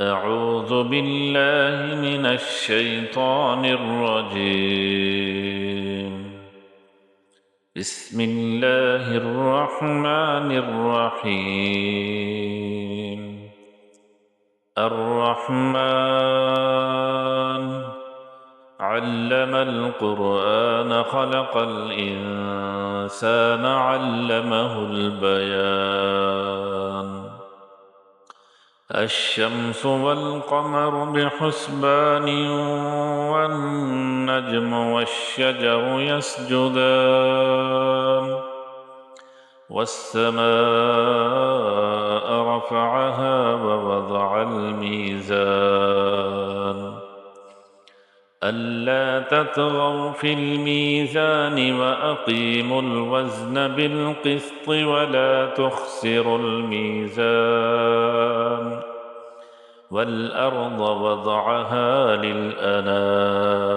أعوذ بالله من الشيطان الرجيم. بسم الله الرحمن الرحيم. الرحمن علم القرآن خلق الإنسان علمه البيان. الشمس والقمر بحسبان والنجم والشجر يسجدان والسماء رفعها ووضع الميزان ألا تطغوا في الميزان وأقيموا الوزن بالقسط ولا تخسروا الميزان والأرض وضعها للأنام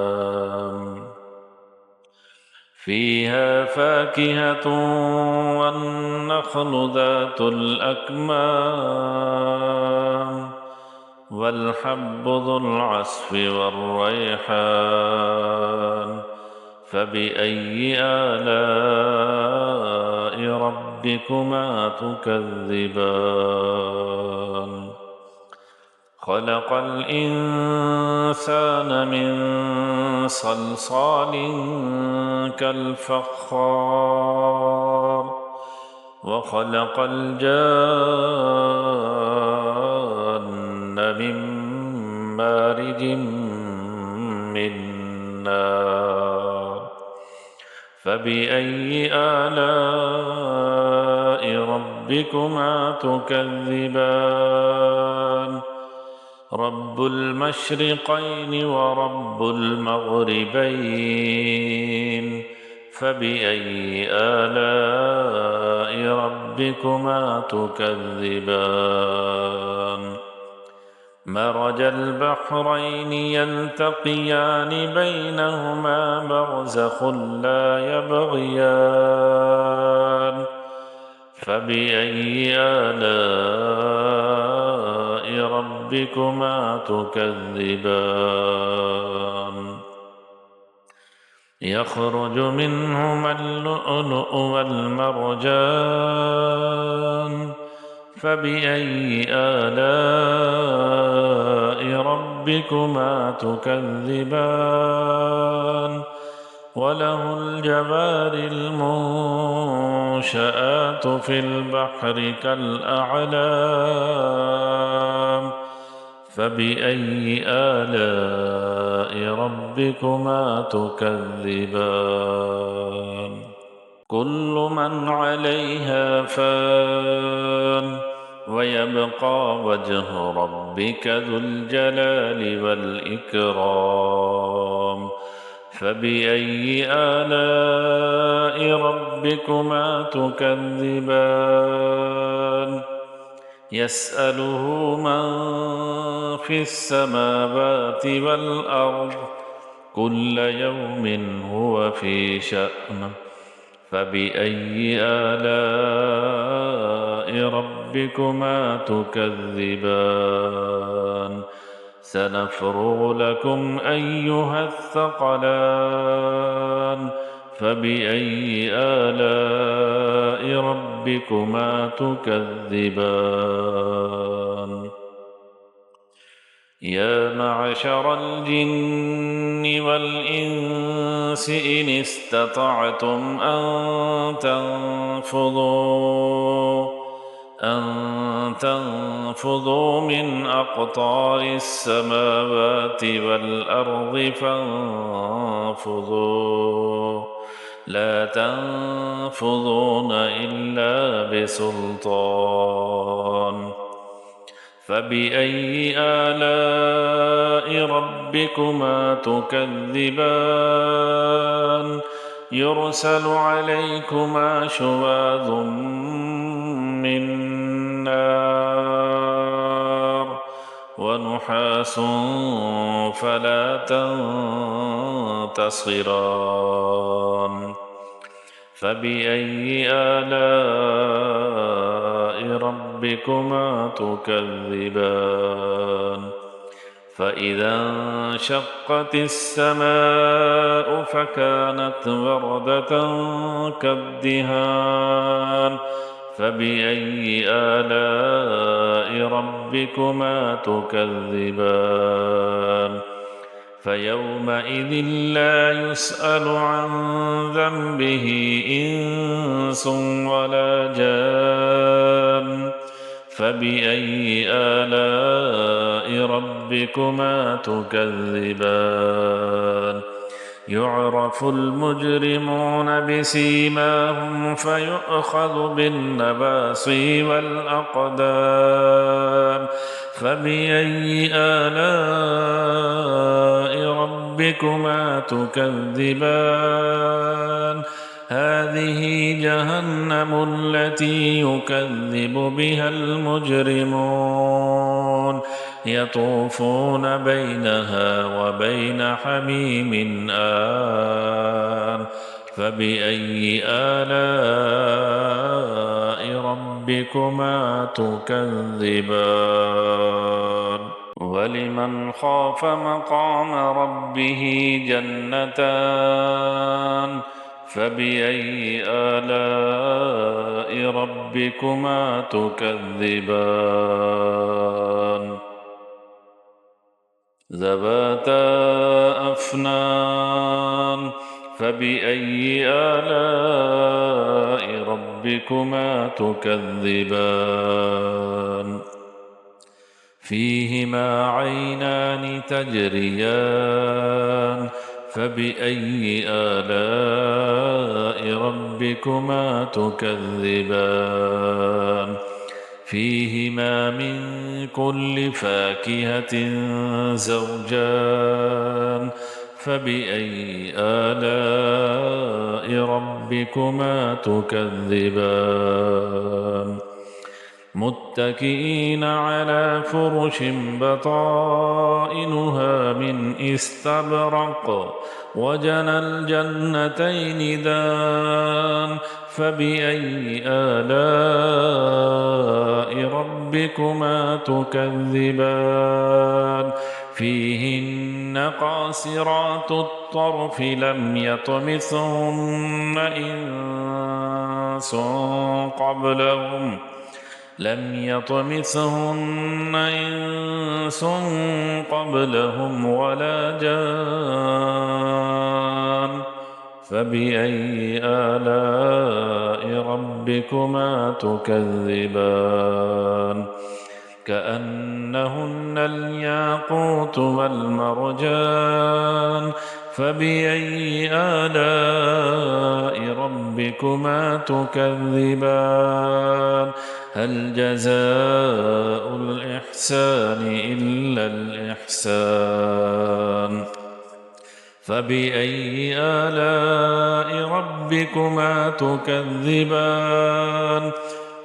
فيها فاكهة والنخل ذات الأكمام والحب ذو العصف والريحان فبأي آلاء ربكما تكذبان خلق الإنسان من صلصال كالفخار وخلق الجان من مارج من نار فبأي آلاء ربكما تكذبان رب المشرقين ورب المغربين فبأي آلاء ربكما تكذبان مرج البحرين يلتقيان بينهما برزخ لا يبغيان فبأي آلاء ربكما تكذبان يخرج منهما اللؤلؤ والمرجان فبأي آلاء ربكما تكذبان وله الجوار المنشآت في البحر كالأعلام فبأي آلاء ربكما تكذبان كل من عليها فان ويبقى وجه ربك ذو الجلال والإكرام فبأي آلاء ربكما تكذبان يسأله من في السماوات والأرض كل يوم هو في شأن فبأي آلاء ربكما تكذبان سنفرغ لكم أيها الثقلان فبأي آلاء ربكما تكذبان يا معشر الجن والإنس إن استطعتم أن تنفذوا من أقطار السماوات والأرض فانفذوا لا تنفذون إلا بسلطان فبأي آلاء ربكما تكذبان يرسل عليكما شواظ من نار ونحاس فلا تنتصران فبأي آلاء ربكما ربكما تكذبان فإذا انشقت السماء فكانت وردة كالدهان فبأي آلاء ربكما تكذبان فيومئذ لا يسأل عن ذنبه إنس ولا جان فبأي آلاء ربكما تكذبان يعرف المجرمون بسيماهم فيؤخذ بالنواصي والأقدام فبأي آلاء ربكما تكذبان هذه جهنم التي يكذب بها المجرمون يطوفون بينها وبين حميم آن فبأي آلاء ربكما تكذبان ولمن خاف مقام ربه جنتان فبأي آلاء ربكما تكذبان ذواتا أفنان فبأي آلاء ربكما تكذبان فيهما عينان تجريان فبأي آلاء ربكما تكذبان فيهما من كل فاكهة زوجان فبأي آلاء ربكما تكذبان متكئين على فرش بطائنها من استبرق وجنى الجنتين دان فبأي آلاء ربكما تكذبان فيهن قاصرات الطرف لم يطمثهن إنس قبلهم ولا جان فبأي آلاء ربكما تكذبان كأنهن الياقوت والمرجان فبأي آلاء ربكما تكذبان هل جزاء الإحسان إلا الإحسان فبأي آلاء ربكما تكذبان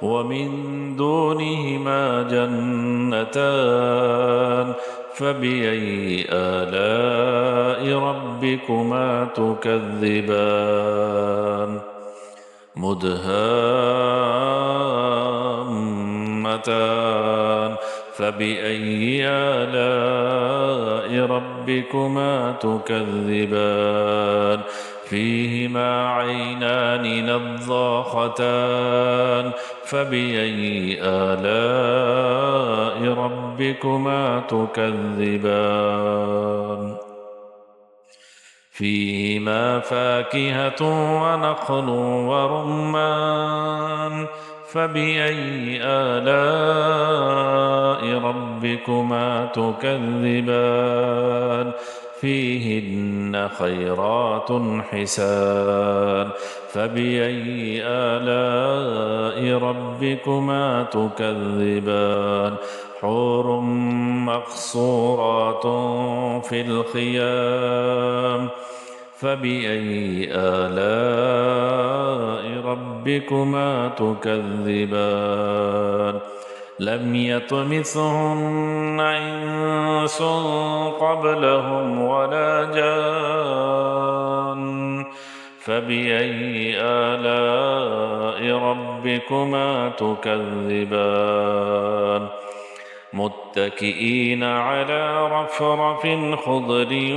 ومن دونهما جنتان فبأي آلاء ربكما تكذبان مدهامتان فبأي آلاء ربكما تكذبان فيهما عينان نضاختان فبأي آلاء ربكما تكذبان فيهما فاكهة ونخل ورمان فبأي آلاء ربكما تكذبان فيهن خيرات حسان فبأي آلاء ربكما تكذبان حور مقصورات في الخيام فبأي آلاء ربكما تكذبان لم يطمثهن إنس قبلهم ولا جان فبأي آلاء ربكما تكذبان متكئين على رفرف خضر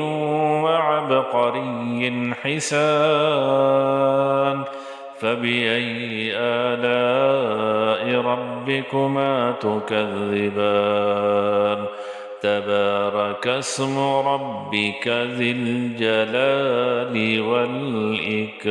وعبقري حسان فبأي آلاء ربكما تكذبان تبارك اسم ربك ذي الجلال والإكرام.